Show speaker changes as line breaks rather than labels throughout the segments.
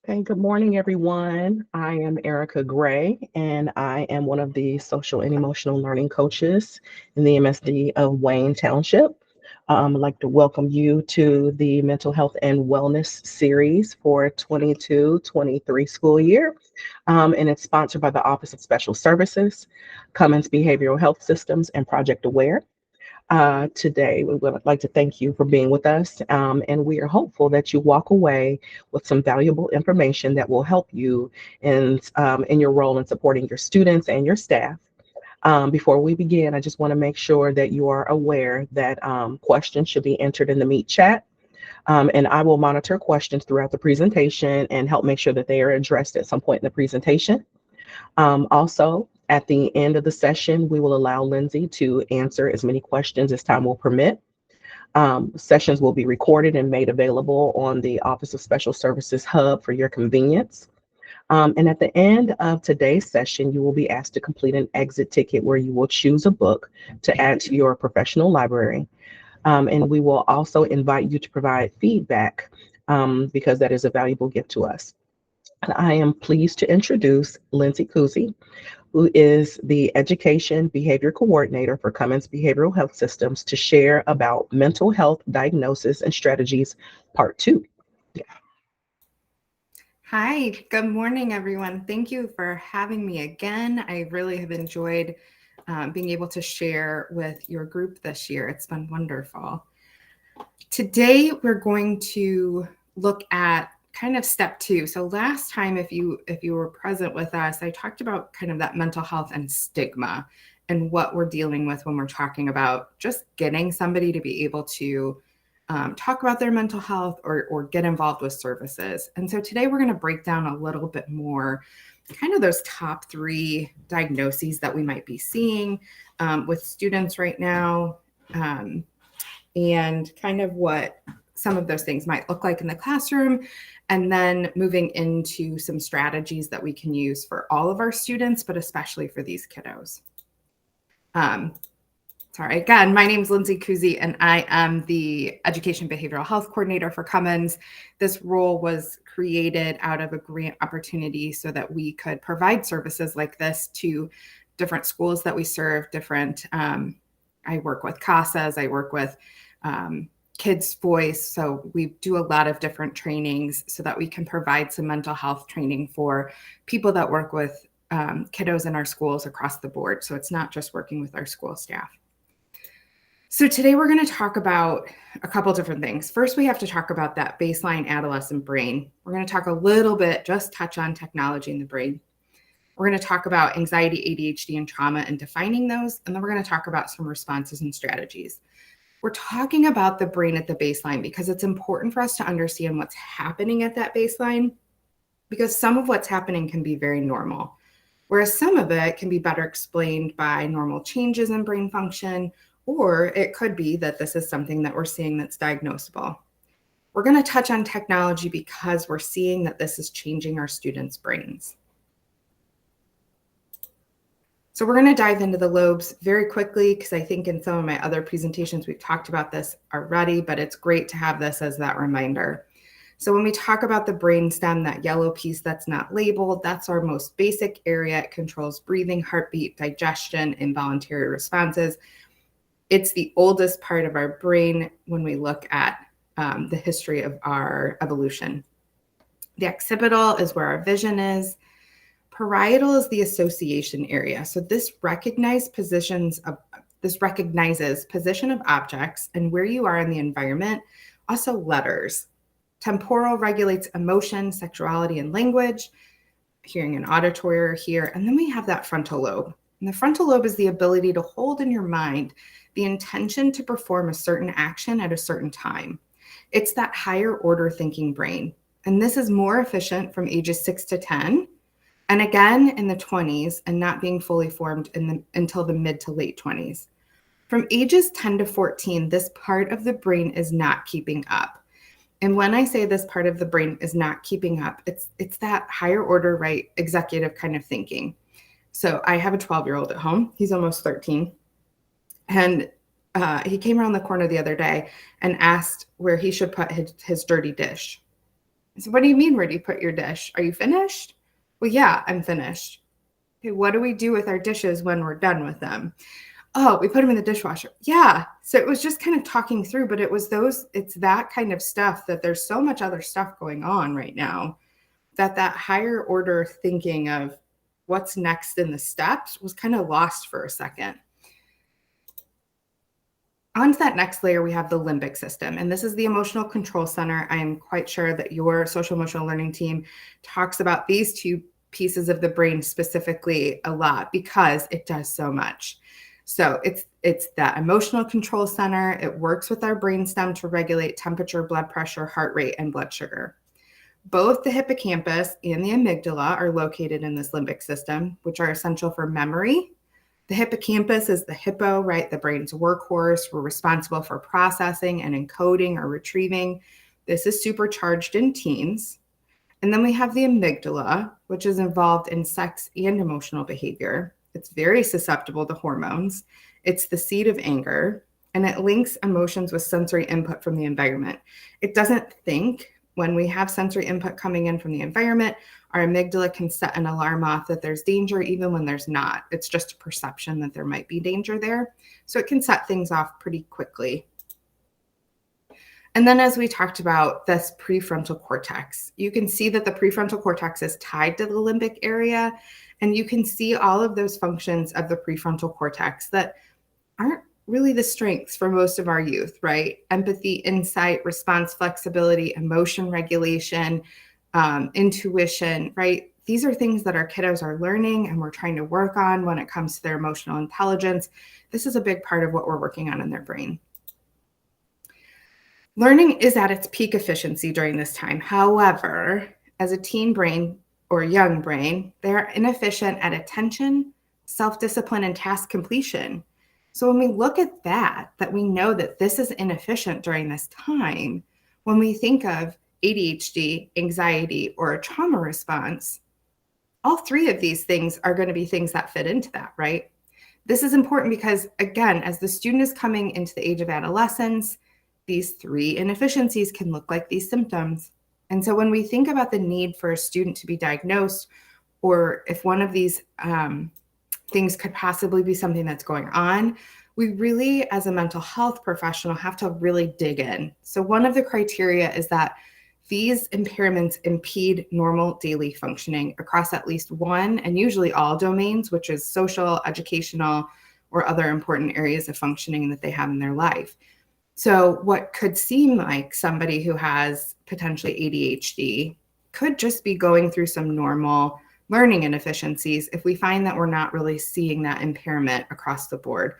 Okay, good morning, everyone. I am Erica Gray, and I am one of the social and emotional learning coaches in the MSD of Wayne Township. I'd like to welcome you to the Mental Health and Wellness series for 22-23 school year. And it's sponsored by the Office of Special Services, Cummins Behavioral Health Systems, and Project Aware. Today. We would like to thank you for being with us, and we are hopeful that you walk away with some valuable information that will help you in your role in supporting your students and your staff. Before we begin, I just want to make sure that you are aware that questions should be entered in the Meet chat. And I will monitor questions throughout the presentation and help make sure that they are addressed at some point in the presentation. Also, at the end of the session, we will allow Lindsay to answer as many questions as time will permit. Sessions will be recorded and made available on the Office of Special Services Hub for your convenience. And at the end of today's session, you will be asked to complete an exit ticket where you will choose a book to add to your professional library. And we will also invite you to provide feedback because that is a valuable gift to us. I am pleased to introduce Lindsay Kuzi, who is the Education Behavior Coordinator for Cummins Behavioral Health Systems, to share about mental health diagnosis and strategies, part two.
Hi, good morning, everyone. Thank you for having me again. I really have enjoyed being able to share with your group this year. It's been wonderful. Today, we're going to look at kind of step two. So last time, if you were present with us, I talked about kind of that mental health and stigma and what we're dealing with when we're talking about just getting somebody to be able to talk about their mental health or get involved with services. And so today we're going to break down a little bit more kind of those top three diagnoses that we might be seeing with students right now, and kind of what some of those things might look like in the classroom, and then moving into some strategies that we can use for all of our students, but especially for these kiddos. Sorry, again, my name is Lindsay Kuzi, and I am the Education Behavioral Health Coordinator for Cummins. This role was created out of a grant opportunity so that we could provide services like this to different schools that we serve, I work with CASAs, I work with Kids Voice. So we do a lot of different trainings so that we can provide some mental health training for people that work with kiddos in our schools across the board. So it's not just working with our school staff. So today we're going to talk about a couple different things. First, we have to talk about that baseline adolescent brain. We're going to talk a little bit, just touch on technology in the brain. We're going to talk about anxiety, ADHD, and trauma and defining those. And then we're going to talk about some responses and strategies. We're talking about the brain at the baseline because it's important for us to understand what's happening at that baseline, because some of what's happening can be very normal, whereas some of it can be better explained by normal changes in brain function, or it could be that this is something that we're seeing that's diagnosable. We're going to touch on technology because we're seeing that this is changing our students' brains. So we're going to dive into the lobes very quickly because I think in some of my other presentations we've talked about this already, but it's great to have this as that reminder. So when we talk about the brainstem, that yellow piece that's not labeled, that's our most basic area. It controls breathing, heartbeat, digestion, involuntary responses. It's the oldest part of our brain when we look at the history of our evolution. The occipital is where our vision is. Parietal is the association area. So this recognizes position of objects and where you are in the environment, also letters. Temporal regulates emotion, sexuality, and language. Hearing and auditory are here. And then we have that frontal lobe. And the frontal lobe is the ability to hold in your mind the intention to perform a certain action at a certain time. It's that higher order thinking brain. And this is more efficient from ages 6 to 10. And again, in the 20s, and not being fully formed until the mid to late 20s. From ages 10 to 14, this part of the brain is not keeping up. And when I say this part of the brain is not keeping up, it's that higher order, right, executive kind of thinking. So I have a 12-year-old at home. He's almost 13. And he came around the corner the other day and asked where he should put his dirty dish. I said, what do you mean, where do you put your dish? Are you finished? Well, yeah, I'm finished. Okay, what do we do with our dishes when we're done with them? Oh, we put them in the dishwasher. Yeah. So it was just kind of talking through, but it's that kind of stuff that there's so much other stuff going on right now that higher order thinking of what's next in the steps was kind of lost for a second. On to that next layer, we have the limbic system, and this is the emotional control center. I am quite sure that your social emotional learning team talks about these two pieces of the brain specifically a lot because it does so much. So it's that emotional control center. It works with our brainstem to regulate temperature, blood pressure, heart rate, and blood sugar. Both the hippocampus and the amygdala are located in this limbic system, which are essential for memory. The hippocampus is the hippo, right? The brain's workhorse. We're responsible for processing and encoding or retrieving. This is supercharged in teens. And then we have the amygdala, which is involved in sex and emotional behavior. It's very susceptible to hormones. It's the seat of anger, and it links emotions with sensory input from the environment. It doesn't think. When we have sensory input coming in from the environment, our amygdala can set an alarm off that there's danger even when there's not. It's just a perception that there might be danger there. So it can set things off pretty quickly. And then as we talked about this prefrontal cortex, you can see that the prefrontal cortex is tied to the limbic area. And you can see all of those functions of the prefrontal cortex that aren't really the strengths for most of our youth, right? Empathy, insight, response flexibility, emotion regulation, intuition, right? These are things that our kiddos are learning and we're trying to work on when it comes to their emotional intelligence. This is a big part of what we're working on in their brain. Learning is at its peak efficiency during this time. However, as a teen brain or young brain, they're inefficient at attention, self-discipline, and task completion. So when we look at that we know that this is inefficient during this time, when we think of ADHD, anxiety, or a trauma response, all three of these things are going to be things that fit into that, right? This is important because, again, as the student is coming into the age of adolescence, these three inefficiencies can look like these symptoms. And so when we think about the need for a student to be diagnosed, or if one of these things could possibly be something that's going on, we really, as a mental health professional, have to really dig in. So one of the criteria is that these impairments impede normal daily functioning across at least one and usually all domains, which is social, educational, or other important areas of functioning that they have in their life. So what could seem like somebody who has potentially ADHD could just be going through some normal learning inefficiencies if we find that we're not really seeing that impairment across the board.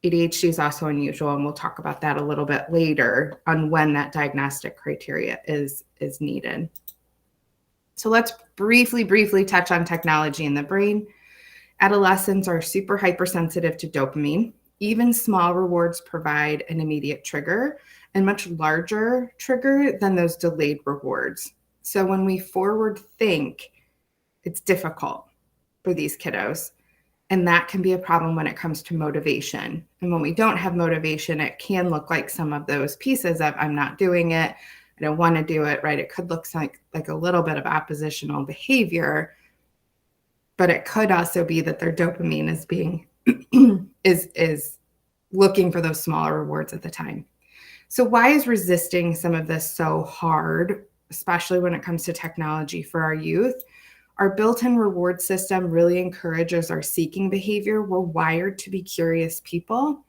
ADHD is also unusual, and we'll talk about that a little bit later on when that diagnostic criteria is needed. So let's briefly touch on technology in the brain. Adolescents are super hypersensitive to dopamine. Even small rewards provide an immediate trigger and much larger trigger than those delayed rewards. So when we forward think, it's difficult for these kiddos. And that can be a problem when it comes to motivation. And when we don't have motivation, it can look like some of those pieces of I'm not doing it, I don't want to do it, right? It could look like a little bit of oppositional behavior, but it could also be that their dopamine is being is looking for those smaller rewards at the time. So why is resisting some of this so hard, especially when it comes to technology for our youth? Our built-in reward system really encourages our seeking behavior. We're wired to be curious people.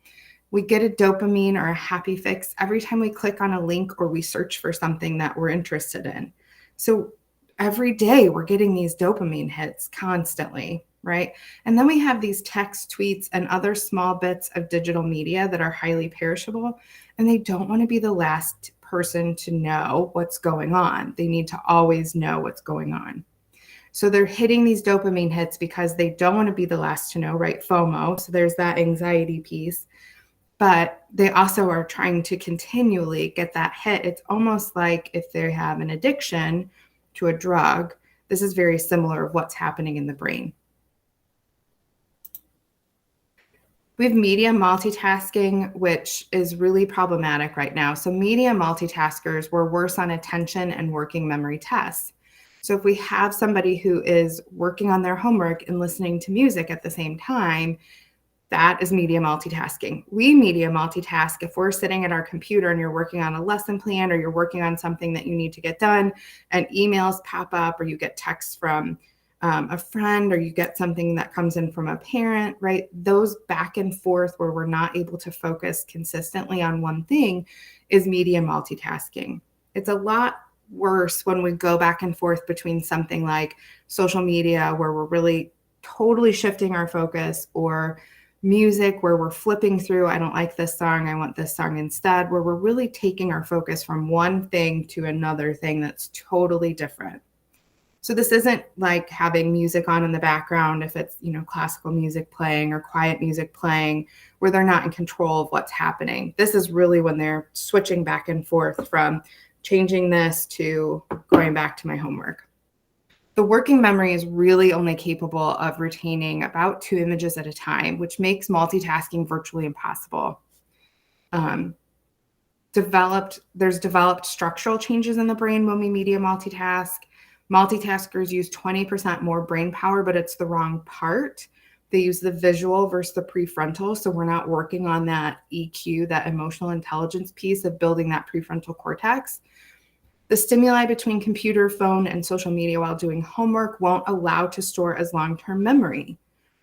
We get a dopamine or a happy fix every time we click on a link or we search for something that we're interested in. So every day we're getting these dopamine hits constantly, right? And then we have these text, tweets, and other small bits of digital media that are highly perishable, and they don't want to be the last person to know what's going on. They need to always know what's going on. So they're hitting these dopamine hits because they don't want to be the last to know, right? FOMO. So there's that anxiety piece. But they also are trying to continually get that hit. It's almost like if they have an addiction to a drug, this is very similar of what's happening in the brain. We have media multitasking, which is really problematic right now. So media multitaskers were worse on attention and working memory tests. So if we have somebody who is working on their homework and listening to music at the same time, that is media multitasking. We media multitask if we're sitting at our computer and you're working on a lesson plan, or you're working on something that you need to get done, and emails pop up, or you get texts from a friend, or you get something that comes in from a parent, right? Those back and forth where we're not able to focus consistently on one thing is media multitasking. It's a lot worse when we go back and forth between something like social media, where we're really totally shifting our focus, or music, where we're flipping through, I don't like this song, I want this song instead, where we're really taking our focus from one thing to another thing that's totally different. So this isn't like having music on in the background, if it's, classical music playing or quiet music playing, where they're not in control of what's happening. This is really when they're switching back and forth from changing this to going back to my homework. The working memory is really only capable of retaining about 2 images at a time, which makes multitasking virtually impossible. There's developed structural changes in the brain when we media multitask. Multitaskers use 20% more brain power, but it's the wrong part. They use the visual versus the prefrontal. So we're not working on that EQ, that emotional intelligence piece of building that prefrontal cortex. The stimuli between computer, phone, and social media while doing homework won't allow to store as long-term memory.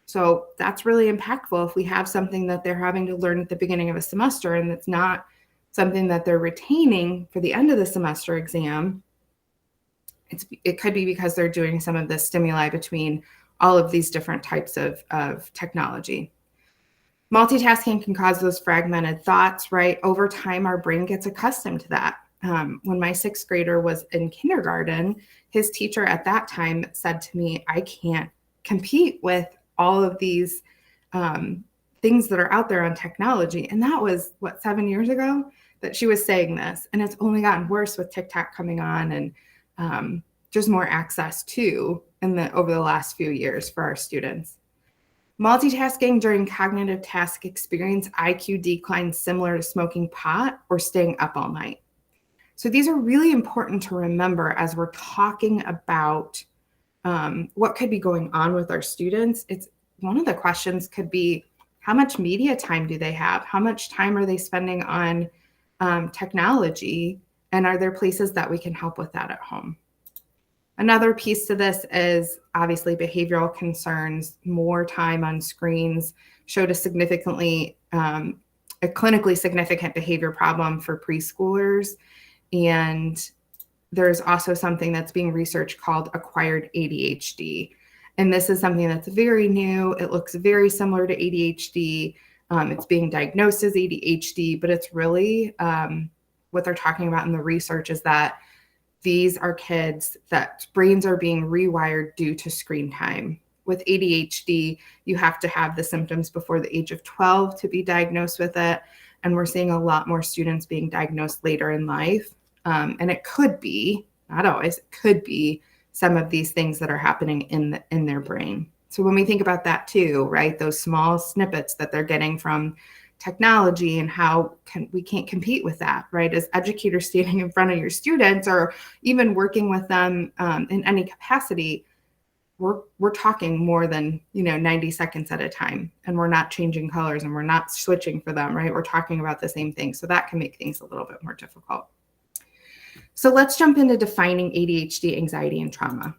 So that's really impactful if we have something that they're having to learn at the beginning of a semester and it's not something that they're retaining for the end of the semester exam. It could be because they're doing some of the stimuli between all of these different types of technology. Multitasking can cause those fragmented thoughts, right? Over time, our brain gets accustomed to that. When my 6th grader was in kindergarten, his teacher at that time said to me, I can't compete with all of these things that are out there on technology. And that was, 7 years ago that she was saying this. And it's only gotten worse with TikTok coming on and just more access to over the last few years for our students. Multitasking during cognitive task experience IQ declines similar to smoking pot or staying up all night. So these are really important to remember as we're talking about what could be going on with our students. It's one of the questions could be, how much media time do they have? How much time are they spending on technology? And are there places that we can help with that at home? Another piece to this is obviously behavioral concerns. More time on screens showed a clinically significant behavior problem for preschoolers. And there's also something that's being researched called acquired ADHD. And this is something that's very new. It looks very similar to ADHD. It's being diagnosed as ADHD, but it's really what they're talking about in the research is that these are kids that brains are being rewired due to screen time. With ADHD, you have to have the symptoms before the age of 12 to be diagnosed with it. And we're seeing a lot more students being diagnosed later in life. And it could be, not always, it could be some of these things that are happening in their brain. So when we think about that too, right, those small snippets that they're getting from technology and how we can't compete with that, right? As educators standing in front of your students or even working with them in any capacity, we're talking more than 90 seconds at a time, and we're not changing colors and we're not switching for them, right? We're talking about the same thing. So that can make things a little bit more difficult. So let's jump into defining ADHD, anxiety, and trauma.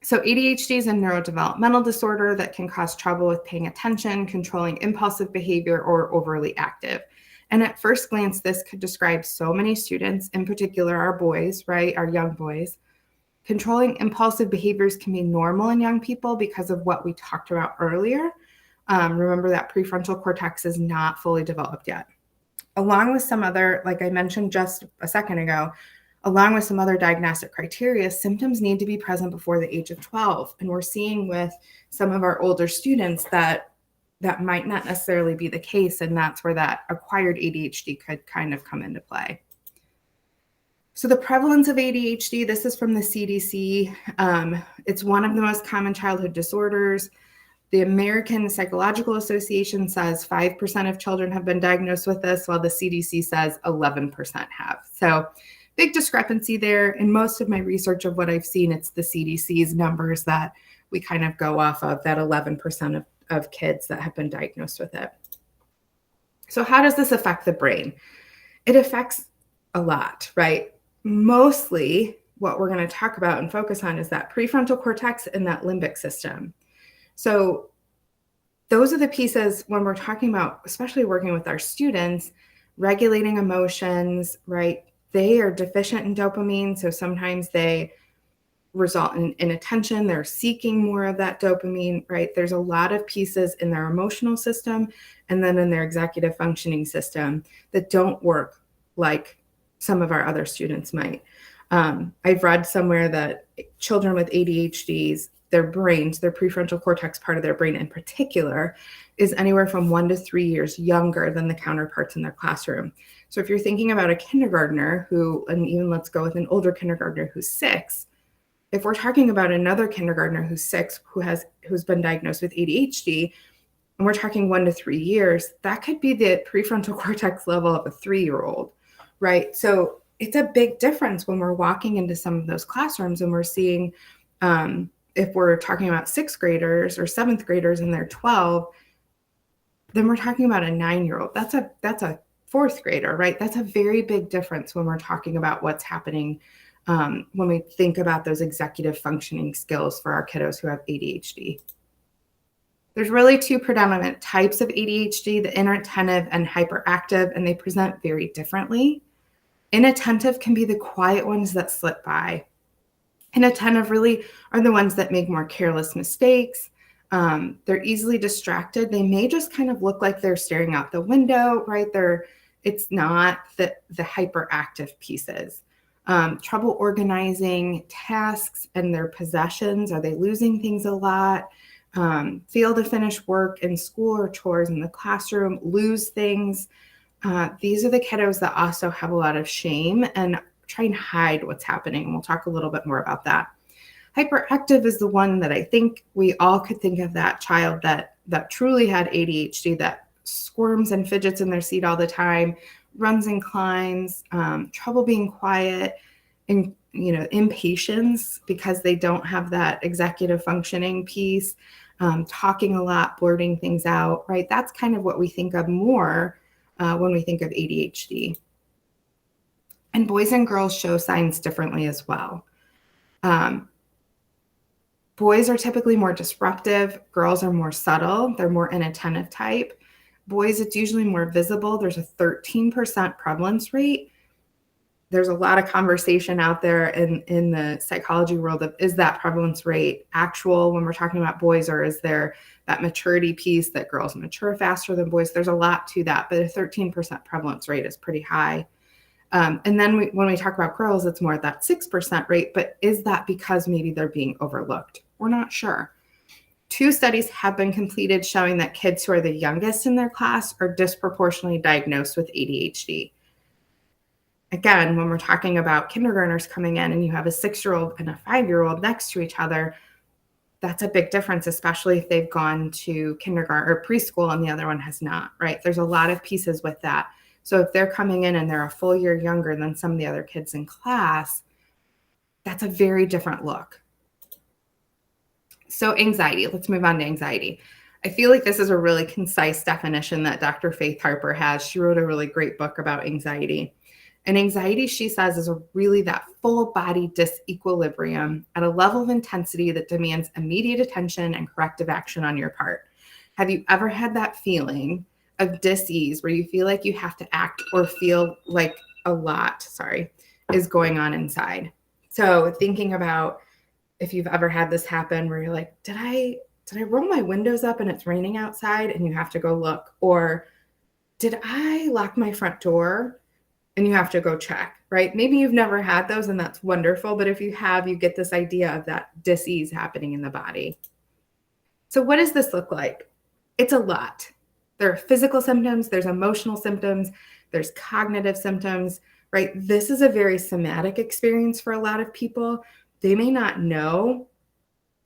So ADHD is a neurodevelopmental disorder that can cause trouble with paying attention, controlling impulsive behavior, or overly active. And at first glance, this could describe so many students, in particular our boys, right, our young boys. Controlling impulsive behaviors can be normal in young people because of what we talked about earlier. Remember that prefrontal cortex is not fully developed yet. Along with some other, like I mentioned just a second ago, along with some other diagnostic criteria, symptoms need to be present before the age of 12. And we're seeing with some of our older students that might not necessarily be the case. And that's where that acquired ADHD could kind of come into play. So the prevalence of ADHD, this is from the CDC. It's one of the most common childhood disorders. The American Psychological Association says 5% of children have been diagnosed with this, while the CDC says 11% have. So big discrepancy there. In most of my research of what I've seen, it's the CDC's numbers that we kind of go off of, that 11% of kids that have been diagnosed with it. So how does this affect the brain? It affects a lot, right? Mostly what we're going to talk about and focus on is that prefrontal cortex and that limbic system. So those are the pieces when we're talking about, especially working with our students, regulating emotions, right? They are deficient in dopamine. So sometimes they result in inattention. They're seeking more of that dopamine, right? There's a lot of pieces in their emotional system and then in their executive functioning system that don't work like some of our other students might. I've read somewhere that children with ADHDs, their brains, their prefrontal cortex part of their brain in particular, is anywhere from 1 to 3 years younger than the counterparts in their classroom. So if you're thinking about a kindergartner who, and even let's go with an older kindergartner who's 6, if we're talking about another kindergartner who's 6, who's been diagnosed with ADHD, and we're talking 1 to 3 years, that could be the prefrontal cortex level of a 3-year-old, right? So it's a big difference when we're walking into some of those classrooms and we're seeing, if we're talking about 6th graders or 7th graders and they're 12, then we're talking about a 9-year-old. That's a 4th grader, right? That's a very big difference when we're talking about what's happening when we think about those executive functioning skills for our kiddos who have ADHD. There's really 2 predominant types of ADHD, the inattentive and hyperactive, and they present very differently. Inattentive can be the quiet ones that slip by. Inattentive really are the ones that make more careless mistakes. They're easily distracted. They may just kind of look like they're staring out the window, right? It's not the hyperactive pieces. Trouble organizing tasks and their possessions. Are they losing things a lot? Fail to finish work in school or chores in the classroom, lose things. These are the kiddos that also have a lot of shame and try and hide what's happening. And we'll talk a little bit more about that. Hyperactive is the one that I think we all could think of, that child that truly had ADHD, that squirms and fidgets in their seat all the time, runs and climbs, trouble being quiet, and impatience because they don't have that executive functioning piece, talking a lot, blurting things out, right? That's kind of what we think of more when we think of ADHD. And boys and girls show signs differently as well. Boys are typically more disruptive. Girls are more subtle. They're more inattentive type. Boys, it's usually more visible. There's a 13% prevalence rate. There's a lot of conversation out there in the psychology world of, is that prevalence rate actual when we're talking about boys, or is there that maturity piece that girls mature faster than boys? There's a lot to that, but a 13% prevalence rate is pretty high. And then when we talk about girls, it's more at that 6% rate, but is that because maybe they're being overlooked? We're not sure. 2 studies have been completed showing that kids who are the youngest in their class are disproportionately diagnosed with ADHD. Again, when we're talking about kindergartners coming in and you have a 6-year-old and a 5-year-old next to each other, that's a big difference, especially if they've gone to kindergarten or preschool and the other one has not, right? There's a lot of pieces with that. So if they're coming in and they're a full year younger than some of the other kids in class, that's a very different look. So anxiety, let's move on to anxiety. I feel like this is a really concise definition that Dr. Faith Harper has. She wrote a really great book about anxiety. And anxiety, she says, is really that full body disequilibrium at a level of intensity that demands immediate attention and corrective action on your part. Have you ever had that feeling of dis-ease where you feel like you have to act or feel like a lot, is going on inside? So thinking about if you've ever had this happen where you're like, did I roll my windows up and it's raining outside and you have to go look? Or did I lock my front door and you have to go check, right? Maybe you've never had those and that's wonderful. But if you have, you get this idea of that dis-ease happening in the body. So what does this look like? It's a lot. There are physical symptoms, there's emotional symptoms, there's cognitive symptoms, right? This is a very somatic experience for a lot of people. They may not know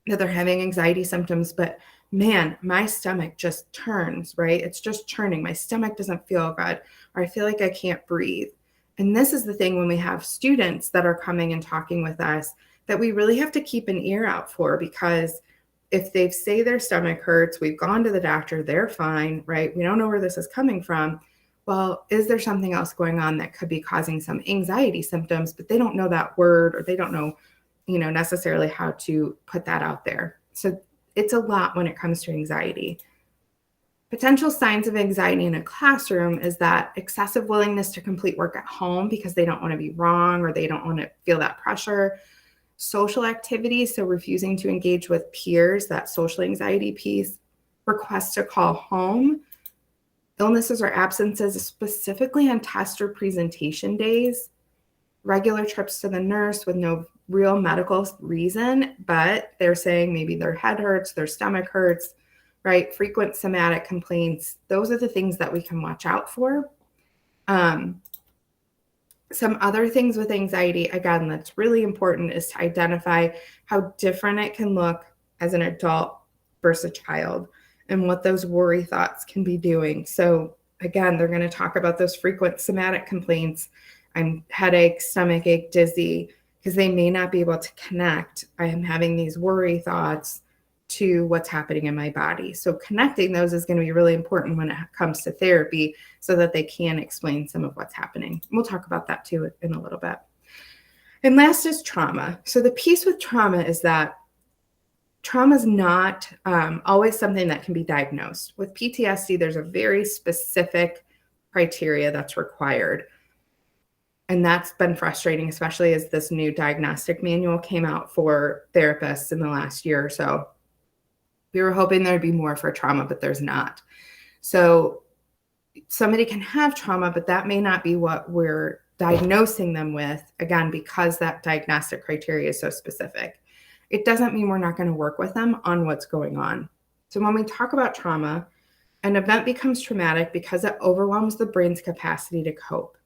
that they're having anxiety symptoms, but man, my stomach just turns, right? It's just churning. My stomach doesn't feel good, or I feel like I can't breathe. And this is the thing when we have students that are coming and talking with us that we really have to keep an ear out for, because if they say their stomach hurts, we've gone to the doctor, they're fine, right? We don't know where this is coming from. Well, is there something else going on that could be causing some anxiety symptoms, but they don't know that word, or they don't know, necessarily how to put that out there. So it's a lot when it comes to anxiety. Potential signs of anxiety in a classroom is that excessive willingness to complete work at home because they don't want to be wrong, or they don't want to feel that pressure. Social activities, so refusing to engage with peers, that social anxiety piece. Requests to call home. Illnesses or absences, specifically on test or presentation days. Regular trips to the nurse with no real medical reason, but they're saying maybe their head hurts, their stomach hurts, right? Frequent somatic complaints. Those are the things that we can watch out for. Some other things with anxiety, again, that's really important, is to identify how different it can look as an adult versus a child, and what those worry thoughts can be doing. So again, they're going to talk about those frequent somatic complaints. I'm headache, stomach ache, dizzy, because they may not be able to connect. I am having these worry thoughts to what's happening in my body. So connecting those is going to be really important when it comes to therapy, so that they can explain some of what's happening. We'll talk about that too in a little bit. And last is trauma. So the piece with trauma is that trauma is not always something that can be diagnosed. With PTSD, there's a very specific criteria that's required. And that's been frustrating, especially as this new diagnostic manual came out for therapists in the last year or so. We were hoping there'd be more for trauma, but there's not. So somebody can have trauma, but that may not be what we're diagnosing them with, again, because that diagnostic criteria is so specific. It doesn't mean we're not going to work with them on what's going on. So when we talk about trauma, an event becomes traumatic because it overwhelms the brain's capacity to cope.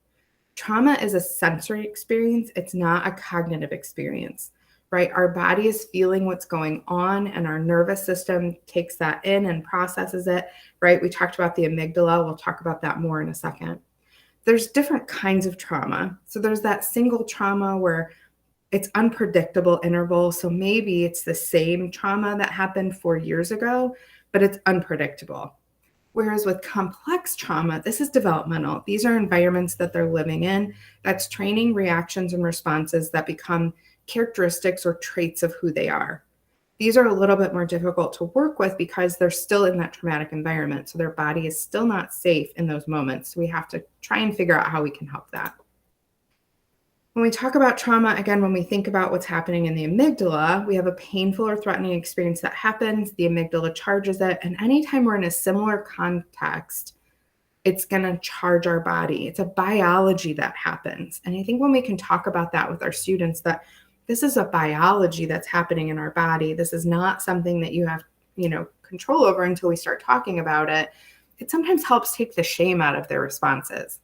Trauma is a sensory experience. It's not a cognitive experience, right? Our body is feeling what's going on, and our nervous system takes that in and processes it, right? We talked about the amygdala. We'll talk about that more in a second. There's different kinds of trauma. So there's that single trauma where it's unpredictable interval. So maybe it's the same trauma that happened 4 years ago, but it's unpredictable. Whereas with complex trauma, this is developmental. These are environments that they're living in. That's training, reactions, and responses that become characteristics or traits of who they are. These are a little bit more difficult to work with because they're still in that traumatic environment. So their body is still not safe in those moments. So we have to try and figure out how we can help that. When we talk about trauma, again, when we think about what's happening in the amygdala, we have a painful or threatening experience that happens. The amygdala charges it. And anytime we're in a similar context, it's going to charge our body. It's a biology that happens. And I think when we can talk about that with our students, that this is a biology that's happening in our body. This is not something that you have, control over until we start talking about it. It sometimes helps take the shame out of their responses.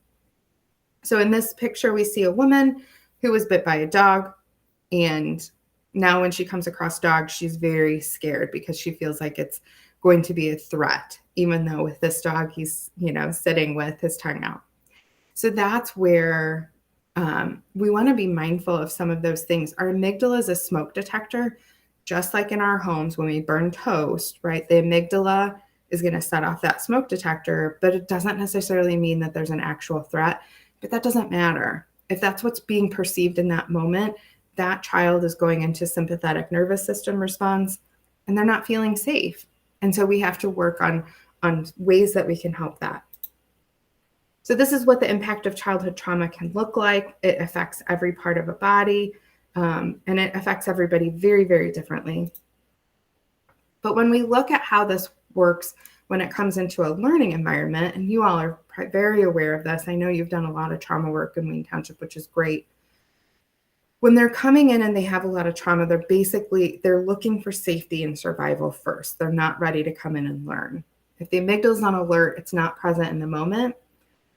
So in this picture, we see a woman who was bit by a dog. And now when she comes across dogs, she's very scared because she feels like it's going to be a threat, even though with this dog, he's, sitting with his tongue out. So that's where we want to be mindful of some of those things. Our amygdala is a smoke detector, just like in our homes when we burn toast, right? The amygdala is going to set off that smoke detector, but it doesn't necessarily mean that there's an actual threat. But that doesn't matter. If that's what's being perceived in that moment, that child is going into sympathetic nervous system response, and they're not feeling safe. And so we have to work on ways that we can help that. So this is what the impact of childhood trauma can look like. It affects every part of a body, and it affects everybody very, very differently. But when we look at how this works when it comes into a learning environment, and you all are very aware of this, I know you've done a lot of trauma work in Wayne Township, which is great. When they're coming in and they have a lot of trauma, they're looking for safety and survival first. They're not ready to come in and learn. If the amygdala is on alert, it's not present in the moment.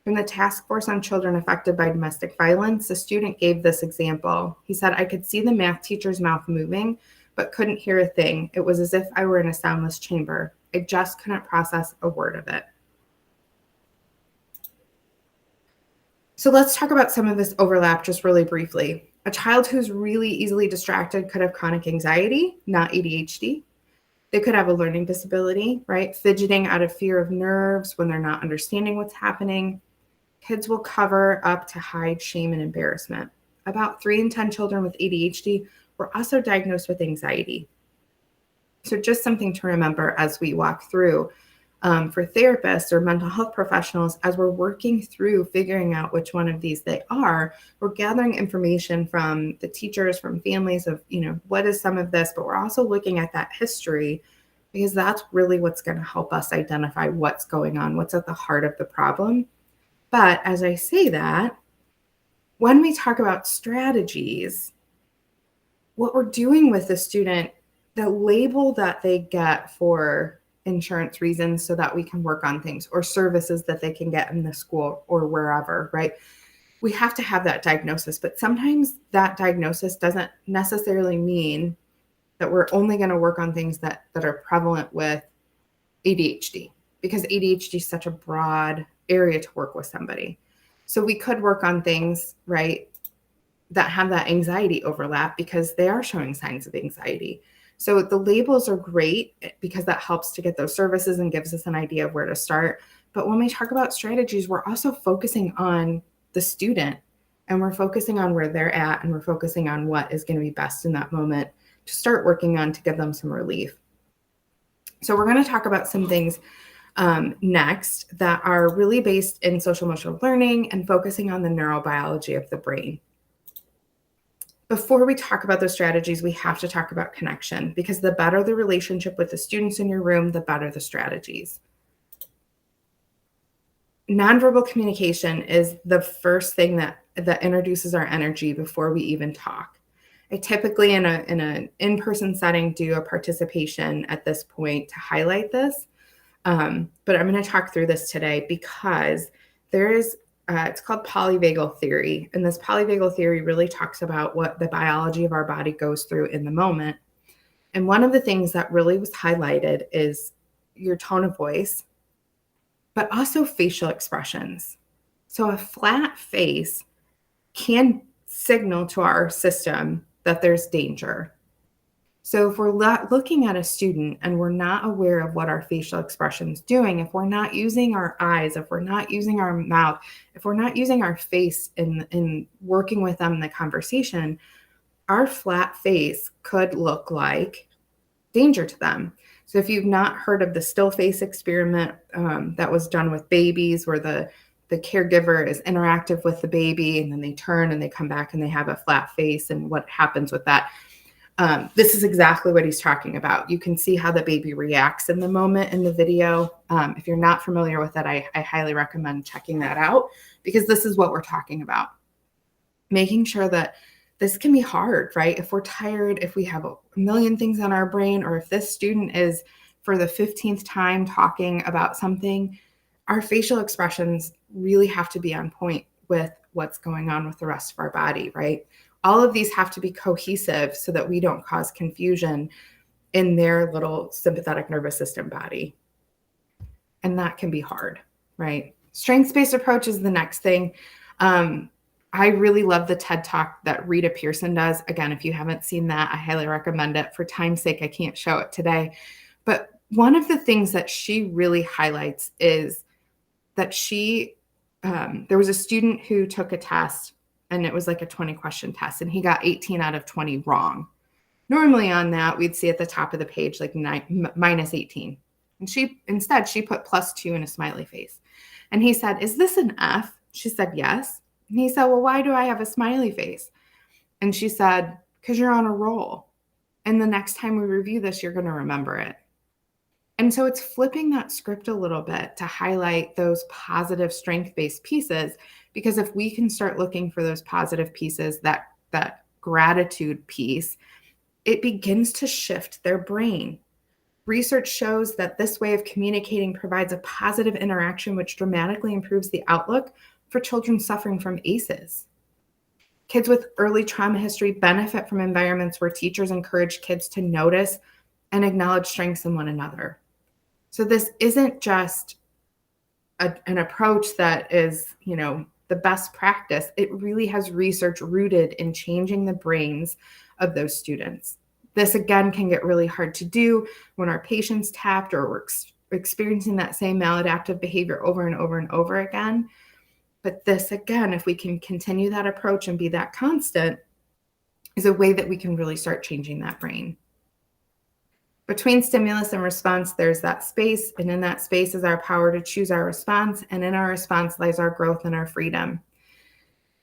From the task force on children affected by domestic violence, a student gave this example. He said, I could see the math teacher's mouth moving, but couldn't hear a thing. It was as if I were in a soundless chamber. I just couldn't process a word of it. So let's talk about some of this overlap just really briefly. A child who's really easily distracted could have chronic anxiety, not ADHD. They could have a learning disability, right? Fidgeting out of fear of nerves when they're not understanding what's happening. Kids will cover up to hide shame and embarrassment. About 3 in 10 children with ADHD were also diagnosed with anxiety. So just something to remember as we walk through for therapists or mental health professionals, as we're working through figuring out which one of these they are, we're gathering information from the teachers, from families of, what is some of this, but we're also looking at that history because that's really what's going to help us identify what's going on, what's at the heart of the problem. But as I say that, when we talk about strategies, what we're doing with the student, the label that they get for insurance reasons so that we can work on things or services that they can get in the school or wherever, right? We have to have that diagnosis, but sometimes that diagnosis doesn't necessarily mean that we're only going to work on things that are prevalent with ADHD, because ADHD is such a broad area to work with somebody. So we could work on things, right, that have that anxiety overlap because they are showing signs of anxiety. So the labels are great because that helps to get those services and gives us an idea of where to start. But when we talk about strategies, we're also focusing on the student and we're focusing on where they're at and we're focusing on what is going to be best in that moment to start working on to give them some relief. So we're going to talk about some things next that are really based in social emotional learning and focusing on the neurobiology of the brain. Before we talk about those strategies, we have to talk about connection, because the better the relationship with the students in your room, the better the strategies. Nonverbal communication is the first thing that introduces our energy before we even talk. I typically in an in-person setting do a participation at this point to highlight this, but I'm going to talk through this today because there is it's called polyvagal theory. And this polyvagal theory really talks about what the biology of our body goes through in the moment. And one of the things that really was highlighted is your tone of voice, but also facial expressions. So a flat face can signal to our system that there's danger. So if we're looking at a student and we're not aware of what our facial expression is doing, if we're not using our eyes, if we're not using our mouth, if we're not using our face in working with them in the conversation, our flat face could look like danger to them. So if you've not heard of the still face experiment that was done with babies, where the caregiver is interactive with the baby and then they turn and they come back and they have a flat face, and what happens with that. This is exactly what he's talking about. You can see how the baby reacts in the moment in the video. If you're not familiar with it, I highly recommend checking that out, because this is what we're talking about. Making sure that this can be hard, right? If we're tired, if we have a million things on our brain, or if this student is for the 15th time talking about something, our facial expressions really have to be on point with what's going on with the rest of our body, right? All of these have to be cohesive so that we don't cause confusion in their little sympathetic nervous system body. And that can be hard, right? Strengths-based approach is the next thing. I really love the TED Talk that Rita Pearson does. Again, if you haven't seen that, I highly recommend it. For time's sake, I can't show it today. But one of the things that she really highlights is that there was a student who took a test, and it was like a 20-question test, and he got 18 out of 20 wrong. Normally on that, we'd see at the top of the page like minus 18. And she put +2 in a smiley face. And he said, "Is this an F?" She said, "Yes." And he said, "Well, why do I have a smiley face?" And she said, "Because you're on a roll. And the next time we review this, you're going to remember it." And so it's flipping that script a little bit to highlight those positive strength-based pieces, because if we can start looking for those positive pieces, that gratitude piece, it begins to shift their brain. Research shows that this way of communicating provides a positive interaction, which dramatically improves the outlook for children suffering from ACEs. Kids with early trauma history benefit from environments where teachers encourage kids to notice and acknowledge strengths in one another. So this isn't just an approach that is, the best practice. It really has research rooted in changing the brains of those students. This, again, can get really hard to do when our patient's tapped or we're experiencing that same maladaptive behavior over and over and over again. But this, again, if we can continue that approach and be that constant, is a way that we can really start changing that brain. Between stimulus and response, there's that space, and in that space is our power to choose our response, and in our response lies our growth and our freedom.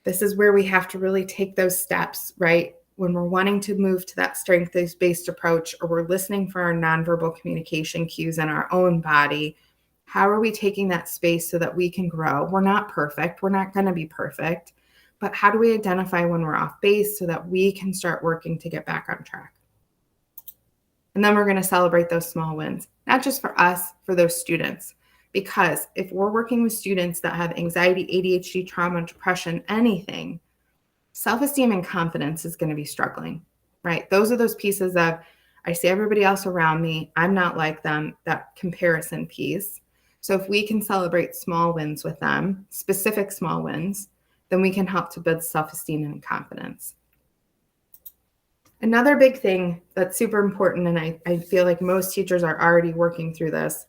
This is where we have to really take those steps, right? When we're wanting to move to that strength-based approach, or we're listening for our nonverbal communication cues in our own body, how are we taking that space so that we can grow? We're not perfect. We're not going to be perfect. But how do we identify when we're off base so that we can start working to get back on track? And then we're going to celebrate those small wins, not just for us, for those students. Because if we're working with students that have anxiety, ADHD, trauma, depression, anything, self-esteem and confidence is going to be struggling, right? Those are those pieces of, I see everybody else around me, I'm not like them, that comparison piece. So if we can celebrate small wins with them, specific small wins, then we can help to build self-esteem and confidence. Another big thing that's super important, and I feel like most teachers are already working through this,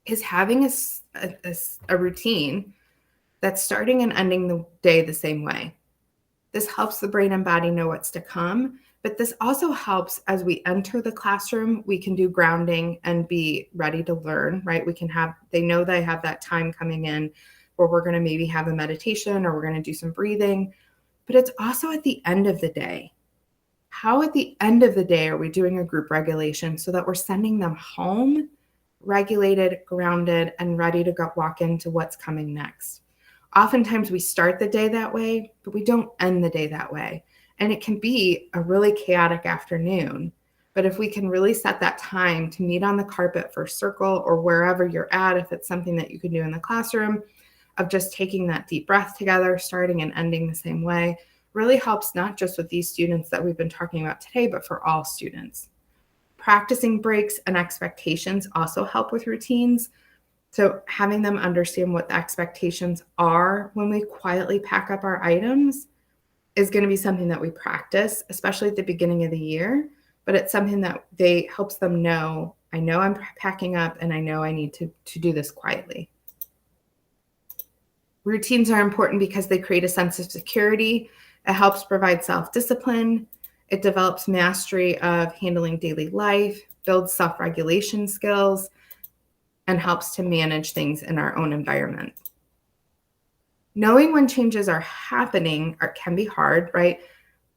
is having a routine that's starting and ending the day the same way. This helps the brain and body know what's to come, but this also helps as we enter the classroom, we can do grounding and be ready to learn, right? They know they have that time coming in where we're going to maybe have a meditation or we're going to do some breathing, but it's also at the end of the day. How at the end of the day are we doing a group regulation so that we're sending them home regulated, grounded, and ready to walk into what's coming next? Oftentimes we start the day that way, but we don't end the day that way. And it can be a really chaotic afternoon. But if we can really set that time to meet on the carpet for circle or wherever you're at, if it's something that you can do in the classroom, of just taking that deep breath together, starting and ending the same way, really helps not just with these students that we've been talking about today, but for all students. Practicing breaks and expectations also help with routines. So having them understand what the expectations are when we quietly pack up our items is going to be something that we practice, especially at the beginning of the year. But it's something that helps them know, I know I'm packing up and I know I need to do this quietly. Routines are important because they create a sense of security. It helps provide self-discipline. It develops mastery of handling daily life, builds self-regulation skills, and helps to manage things in our own environment. Knowing when changes are happening can be hard, right?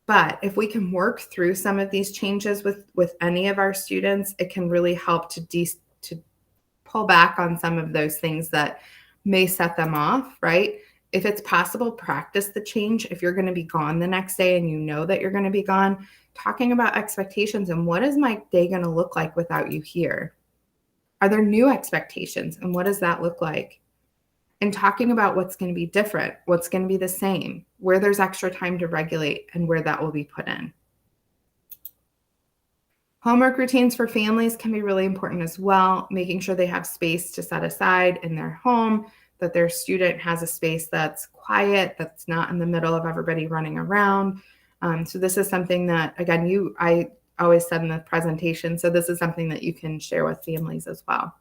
But if we can work through some of these changes with any of our students, it can really help to pull back on some of those things that may set them off, right? If it's possible, practice the change. If you're going to be gone the next day and you know that you're going to be gone, talking about expectations and what is my day going to look like without you here? Are there new expectations and what does that look like? And talking about what's going to be different, what's going to be the same, where there's extra time to regulate and where that will be put in. Homework routines for families can be really important as well, making sure they have space to set aside in their home, that their student has a space that's quiet, that's not in the middle of everybody running around. So this is something that, again, I always said in the presentation, so this is something that you can share with families as well.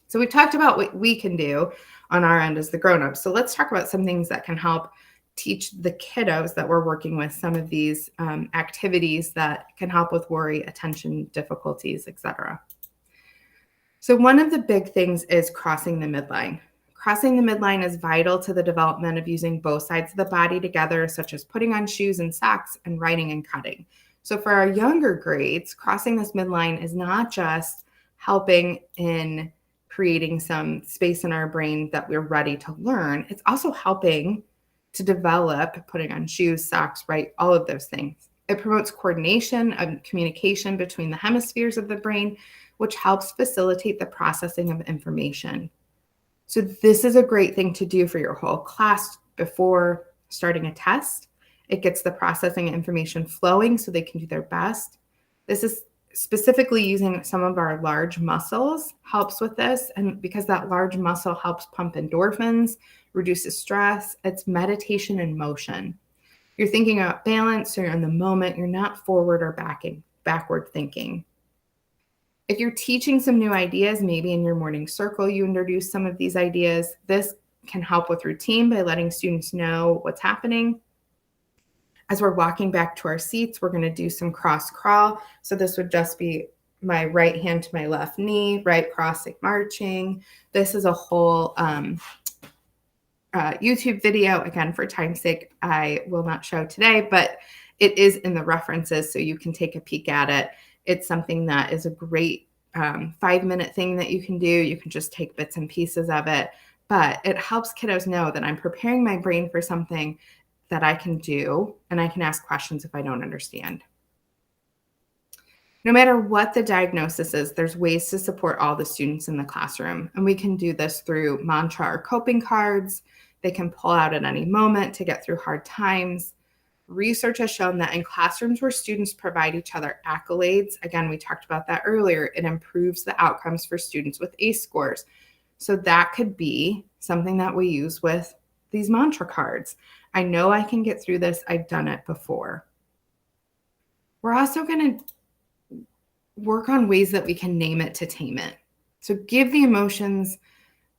So we've talked about what we can do on our end as the grown-ups. So let's talk about some things that can help teach the kiddos that we're working with some of these activities that can help with worry, attention difficulties, etc. So one of the big things is crossing the midline. Crossing the midline is vital to the development of using both sides of the body together, such as putting on shoes and socks and writing and cutting. So for our younger grades, crossing this midline is not just helping in creating some space in our brain that we're ready to learn. It's also helping to develop putting on shoes, socks, right? All of those things. It promotes coordination and communication between the hemispheres of the brain, which helps facilitate the processing of information. So this is a great thing to do for your whole class before starting a test. It gets the processing information flowing so they can do their best. This is specifically using some of our large muscles helps with this. And because that large muscle helps pump endorphins, reduces stress, it's meditation in motion. You're thinking about balance, you're in the moment, you're not forward or backward thinking. If you're teaching some new ideas, maybe in your morning circle, you introduce some of these ideas. This can help with routine by letting students know what's happening. As we're walking back to our seats, we're going to do some cross crawl. So this would just be my right hand to my left knee, right cross like marching. This is a whole YouTube video. Again, for time's sake, I will not show today, but it is in the references, so you can take a peek at it. It's something that is a great 5-minute thing that you can do. You can just take bits and pieces of it, but it helps kiddos know that I'm preparing my brain for something that I can do, and I can ask questions if I don't understand. No matter what the diagnosis is, there's ways to support all the students in the classroom, and we can do this through mantra or coping cards. They can pull out at any moment to get through hard times. Research has shown that in classrooms where students provide each other accolades, again, we talked about that earlier, it improves the outcomes for students with ACE scores. So that could be something that we use with these mantra cards. I know I can get through this. I've done it before. We're also going to work on ways that we can name it to tame it. So give the emotions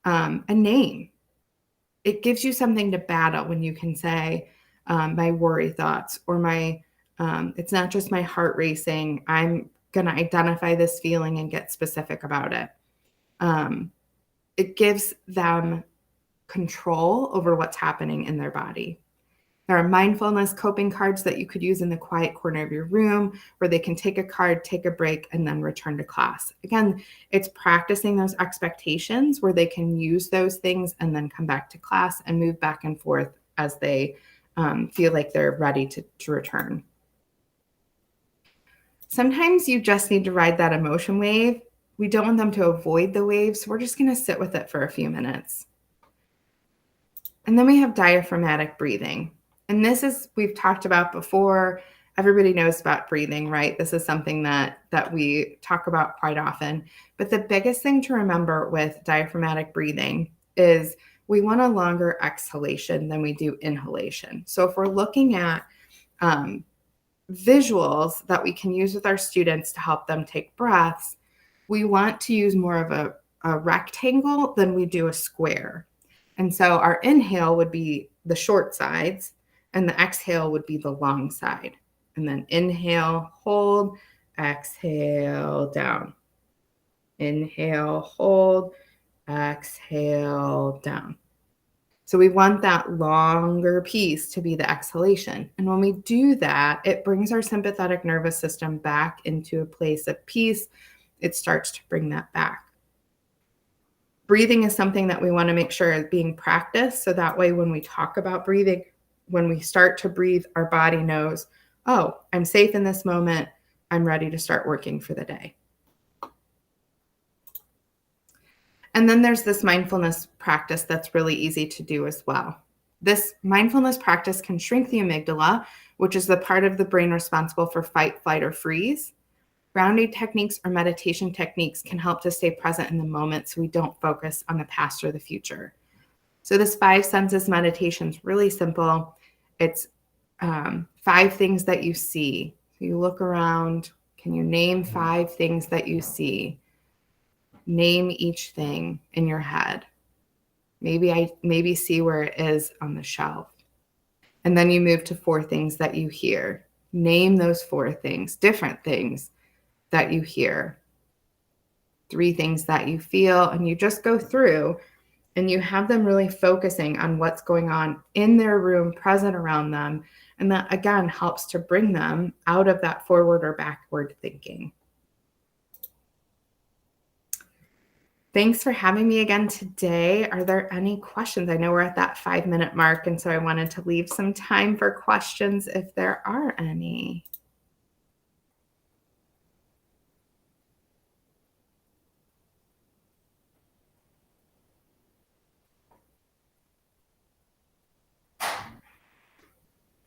a name. It gives you something to battle when you can say, my worry thoughts, or it's not just my heart racing. I'm going to identify this feeling and get specific about it. It gives them control over what's happening in their body. There are mindfulness coping cards that you could use in the quiet corner of your room, where they can take a card, take a break, and then return to class. Again, it's practicing those expectations where they can use those things and then come back to class and move back and forth as they feel like they're ready to return. Sometimes you just need to ride that emotion wave. We don't want them to avoid the wave, so we're just going to sit with it for a few minutes. And then we have diaphragmatic breathing. And this is, we've talked about before. Everybody knows about breathing, right? This is something that we talk about quite often. But the biggest thing to remember with diaphragmatic breathing is we want a longer exhalation than we do inhalation. So if we're looking at visuals that we can use with our students to help them take breaths, we want to use more of a rectangle than we do a square. And so our inhale would be the short sides, and the exhale would be the long side. And then inhale, hold, exhale, down. Inhale, hold, exhale, down. So we want that longer piece to be the exhalation. And when we do that, it brings our sympathetic nervous system back into a place of peace. It starts to bring that back. Breathing is something that we want to make sure is being practiced. So that way, when we talk about breathing, when we start to breathe, our body knows, oh, I'm safe in this moment. I'm ready to start working for the day. And then there's this mindfulness practice that's really easy to do as well. This mindfulness practice can shrink the amygdala, which is the part of the brain responsible for fight, flight, or freeze. Grounding techniques or meditation techniques can help to stay present in the moment so we don't focus on the past or the future. So this 5 senses meditation is really simple. It's 5 things that you see. So you look around. Can you name 5 things that you see? Name each thing in your head. Maybe see where it is on the shelf. And then you move to 4 things that you hear. Name those 4 things, different things that you hear. 3 things that you feel, and you just go through and you have them really focusing on what's going on in their room, present around them. And that, again, helps to bring them out of that forward or backward thinking. Thanks for having me again today. Are there any questions? I know we're at that 5-minute mark, and so I wanted to leave some time for questions if there are any.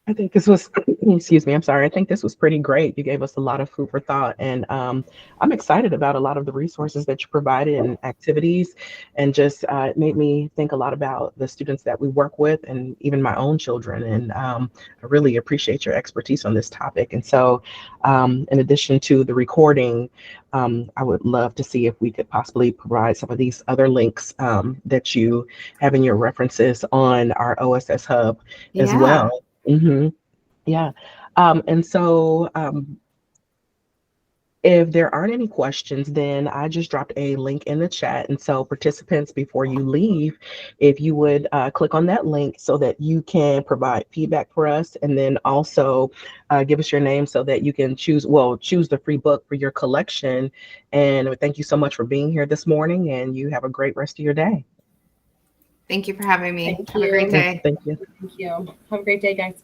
I think this was, excuse me, I'm sorry. I think this was pretty great. You gave us a lot of food for thought. And I'm excited about a lot of the resources that you provided and activities. And just it made me think a lot about the students that we work with and even my own children. And I really appreciate your expertise on this topic. And so, in addition to the recording, I would love to see if we could possibly provide some of these other links that you have in your references on our OSS Hub as
Yeah.
well. Hmm. Yeah. And so if there aren't any questions, then I just dropped a link in the chat. And so participants, before you leave, if you would click on that link so that you can provide feedback for us, and then also give us your name so that you can choose the free book for your collection. And thank you so much for being here this morning, and you have a great rest of your day.
Thank you for having me.
Thank
Have a great
you.
Yes,
day.
thank you.
Thank you. Have a great day, guys.